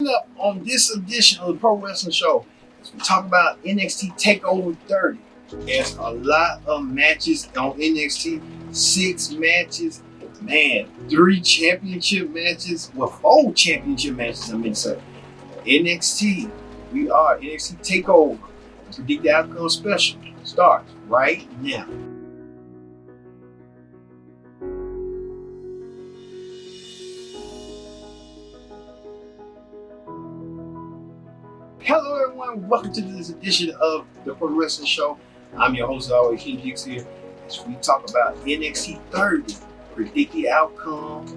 Up on this edition of the Pro Wrestling Show, as we talk about NXT TakeOver 30. There's a lot of matches on NXT, 6 matches, man, 3 championship matches, well, 4 championship matches, I mean to say. NXT, we are NXT TakeOver. The Predict the Outcome special starts right now. Hello everyone, welcome to this edition of the Pro Wrestling Show. I'm your host, as always, King Jix here, as we talk about NXT 30, Predict the Outcome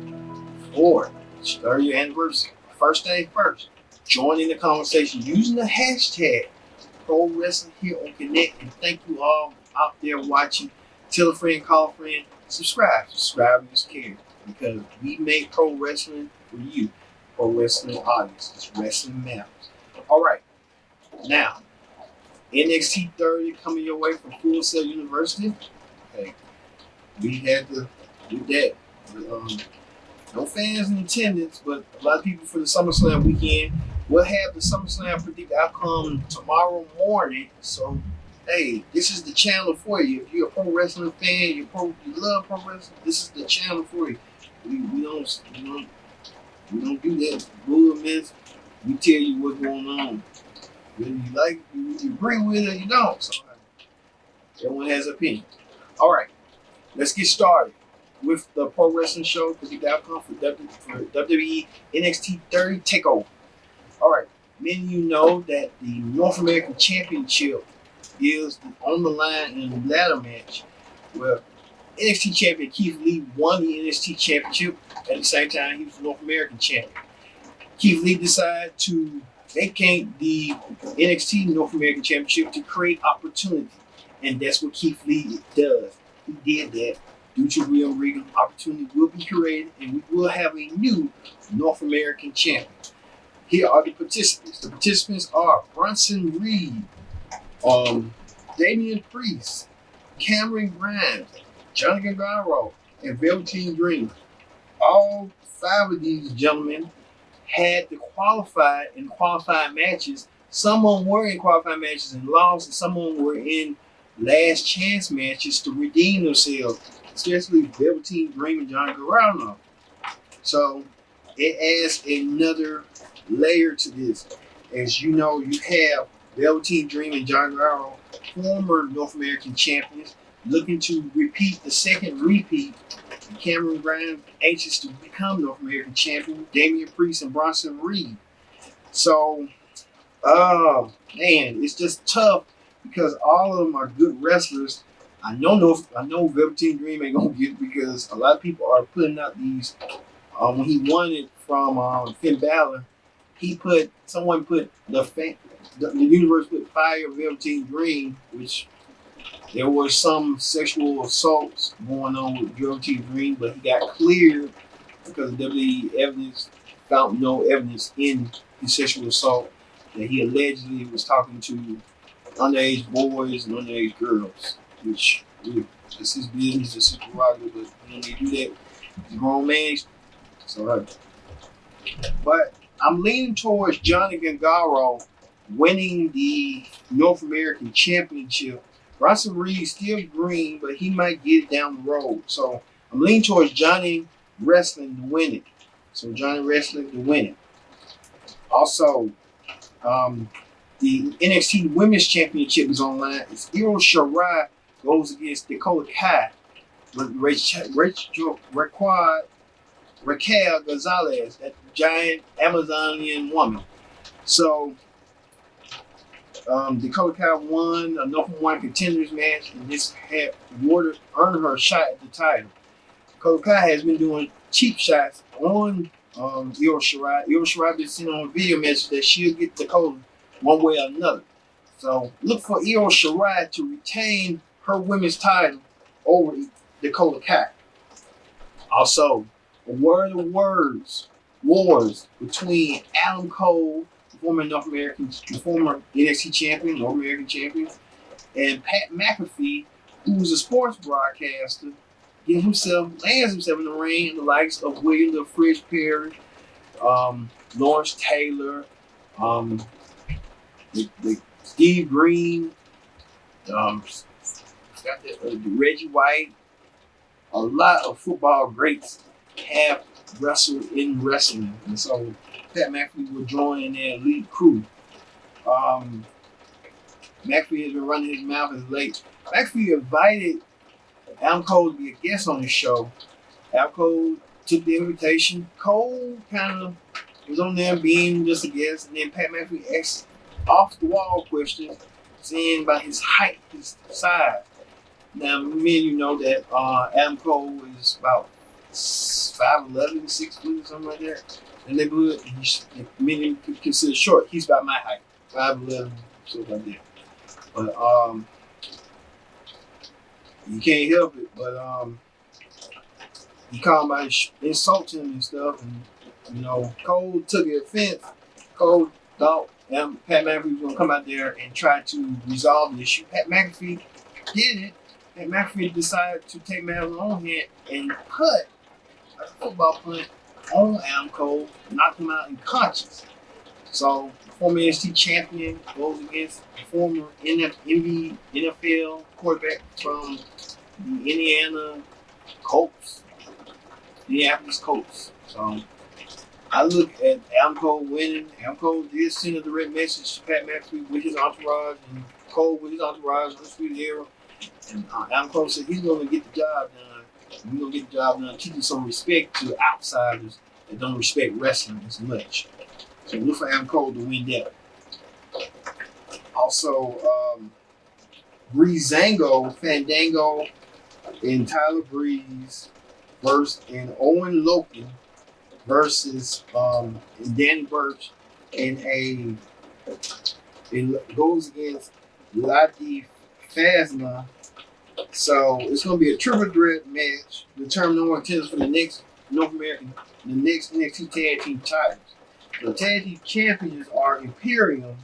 for its 30th anniversary. First thing first, join in the conversation using the hashtag Pro Wrestling here on Connect, and thank you all out there watching. Tell a friend, call a friend, subscribe is care, because we make pro wrestling for you, pro wrestling audience. It's wrestling matters. All right, now NXT 30 coming your way from Full Sail University. Hey, we had to do that. No fans in attendance, but a lot of people for the SummerSlam weekend. We'll have the SummerSlam Predict Outcome tomorrow morning. So, hey, this is the channel for you. If you're a pro wrestling fan, you love pro wrestling, this is the channel for you. We don't do that bull mess. We tell you what's going on. Whether you like it, you agree with it, or you don't. So everyone has an opinion. All right, let's get started with the Pro Wrestling Show. Predict the Outcome for WWE NXT 30 TakeOver. All right, many of you know that the North American Championship is on the line in the ladder match, where NXT champion Keith Lee won the NXT Championship. At the same time, he was the North American champion. Keith Lee decided to vacate the NXT North American Championship to create opportunity. And that's what Keith Lee does. He did that. Due to Real Regal, opportunity will be created and we will have a new North American champion. Here are the participants. The participants are Bronson Reed, Damian Priest, Cameron Grimes, Johnny Gargano, and Velveteen Dream. All 5 of these gentlemen had to qualify in qualifying matches. Some of them were in qualifying matches and lost, and some of them were in last chance matches to redeem themselves, especially Velveteen Dream and Johnny Gargano. So it adds another layer to this. As you know, you have Velveteen Dream and Johnny Gargano, former North American champions, looking to repeat the second repeat. Cameron Grimes anxious to become North American champion. Damian Priest and Bronson Reed. So, man, it's just tough because all of them are good wrestlers. I know Velveteen Dream ain't gonna get it because a lot of people are putting out these. When he won it from Finn Balor, someone put the universe put fire Velveteen Dream, which there was some sexual assaults going on with Velveteen Dream, but he got cleared because WWE evidence found no evidence in his sexual assault, that he allegedly was talking to underage boys and underage girls, which this is business, this is prerogative, but you don't need to do that. He's a grown man, so but I'm leaning towards Johnny Gargano winning the North American Championship. Bronson Reed still green, but he might get it down the road. So I'm leaning towards Johnny Wrestling to win it. So Johnny Wrestling to win it. Also, the NXT Women's Championship is online. It's Io Shirai goes against Dakota Kai with Raquel Gonzalez, that giant Amazonian woman. So Dakota Kai won a number 1 contenders match, and this had earned her a shot at the title. Dakota Kai has been doing cheap shots on Io Shirai. Io Shirai been seen on a video message that she'll get Dakota one way or another. So look for Io Shirai to retain her women's title over Dakota Kai. Also, a word of wars between Adam Cole, former NXT champion, North American champion, and Pat McAfee, who's a sports broadcaster, lands himself in the ring, the likes of William the Fridge Perry, Lawrence Taylor, the Steve Green, Reggie White. A lot of football greats have wrestled in wrestling, and so Pat McAfee will join their elite crew. McAfee has been running his mouth as late. McAfee invited Adam Cole to be a guest on his show. Adam Cole took the invitation. Cole kind of was on there being just a guest, and then Pat McAfee asked off the wall questions, saying about his height, his size. Now, me and you know that Adam Cole is about 5'11", 6 foot, or something like that. And they would, me and you consider short. He's about my height, 5'11", something like that. But you can't help it. But he called him by insulting him and stuff, and Cole took offense. Cole thought Pat McAfee was gonna come out there and try to resolve the issue. Pat McAfee did it. And McAfee decided to take matters in his own hand and put a football punt on Adam Cole, knocked him out unconscious. So, the former NXT champion goes against the former NFL quarterback from the Indianapolis Colts. So, I look at Adam Cole winning. Adam Cole did send a direct message to Pat McAfee with his entourage, and Cole with his entourage on the Sweet Hero. And Adam Cole said he's going to get the job done. We're going to get the job done, teaching some respect to outsiders that don't respect wrestling as much. So look for Adam Cole to win that. Also, Fandango, and Tyler Breeze and Owen Logan versus Danny Burch, and it goes against Ladi Phasma. So it's going to be a triple threat match, determine no contenders for the next NXT Tag Team titles. The Tag Team champions are Imperium.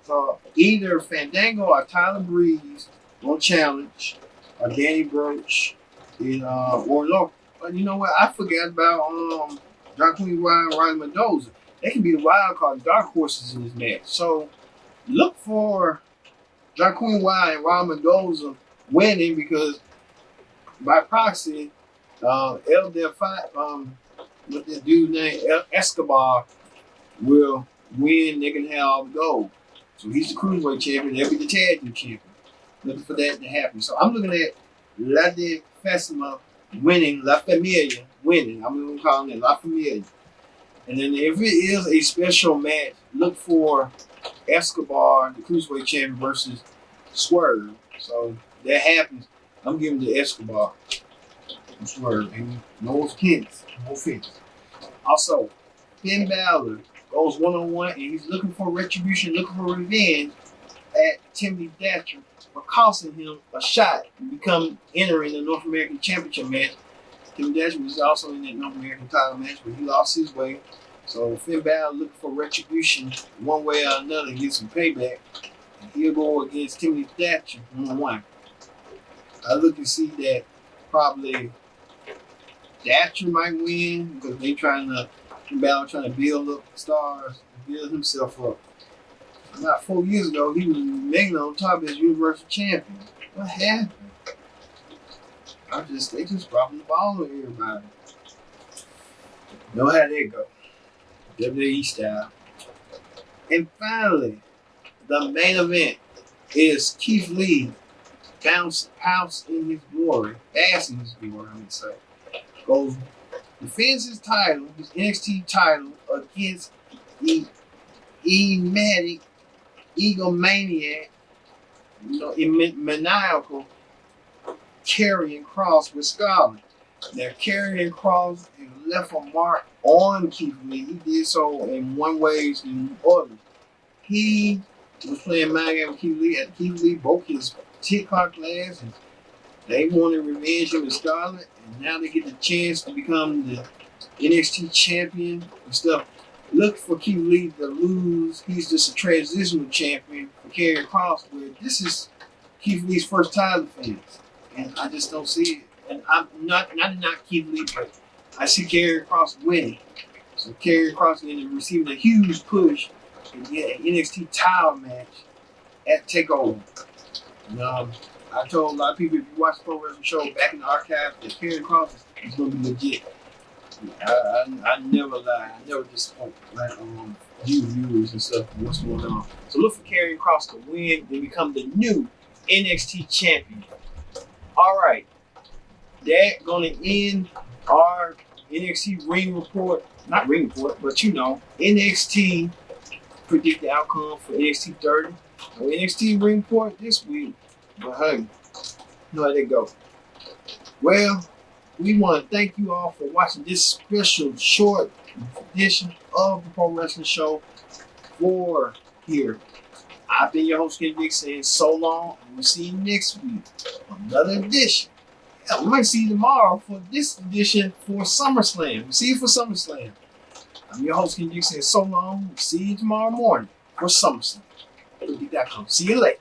So either Fandango or Tyler Breeze will challenge, or Danny Burch, or Logan. But you know what? I forgot about John Queen Ryan and Ryan Mendoza. They can be the wild card dark horses in this match. So look for John Queen Ryan and Ryan Mendoza winning, because by proxy, with this dude named Escobar will win. They can have all the gold. So he's the cruiserweight champion. They'll be the tag team champion. Looking for that to happen. So I'm looking at La Fastima winning, La Familia winning. I'm going to call it La Familia. And then if it is a special match, look for Escobar, the cruiserweight champion, versus Swerve. So that happens. I'm giving the Escobar and Swerve. And no offense. Also, Finn Balor goes one-on-one, and he's looking for retribution, looking for revenge at Timothy Thatcher for costing him a shot to become entering the North American Championship match. Timothy Thatcher was also in that North American title match, but he lost his way. So Finn Balor looking for retribution one way or another and get some payback. And he'll go against Timothy Thatcher one-on-one. I look and see that probably Thatcher might win, because Finn Balor trying to build up stars, build himself up. About 4 years ago, he was making on top as Universal Champion. What happened? They just dropping the ball on everybody. Know how they go. WWE style. And finally, the main event is Keith Lee bask in his glory, I would say. Defends his title, his NXT title, against the egomaniac, maniacal Karrion Kross with Scarlett. Now, Karrion Kross has left a mark on Keith Lee. He did so in one way and other. He was playing mind game with Keith Lee, and Keith Lee broke his TikTok glass, and they wanted revenge with Scarlett, and now they get the chance to become the NXT champion and stuff. Look for Keith Lee to lose. He's just a transitional champion for Karrion Kross, where this is Keith Lee's first title defense, and I just don't see it. And I'm not Keith Lee, but I see Karrion Kross winning. So Karrion Kross ended up receiving a huge push in the NXT title match at TakeOver. And, I told a lot of people, if you watch the Pro Wrestling Show back in the archive, that Karrion Kross is going to be legit. I never lie. I never disappoint you viewers and stuff. What's going on? So look for Karrion Kross to win and become the new NXT champion. All right, that's gonna end our NXT ring report. Not ring report, but NXT predict the outcome for NXT 30. No NXT ring report this week, but hey, you know how they go. Well, we want to thank you all for watching this special short edition of the Pro Wrestling Show for here. I've been your host, Kenny Dick, saying so long, and we'll see you next week. Another edition. Yeah, we might see you tomorrow for this edition for SummerSlam. We'll see you for SummerSlam. I'm your host, Kenny Dick, saying so long. We'll see you tomorrow morning for SummerSlam. See you later.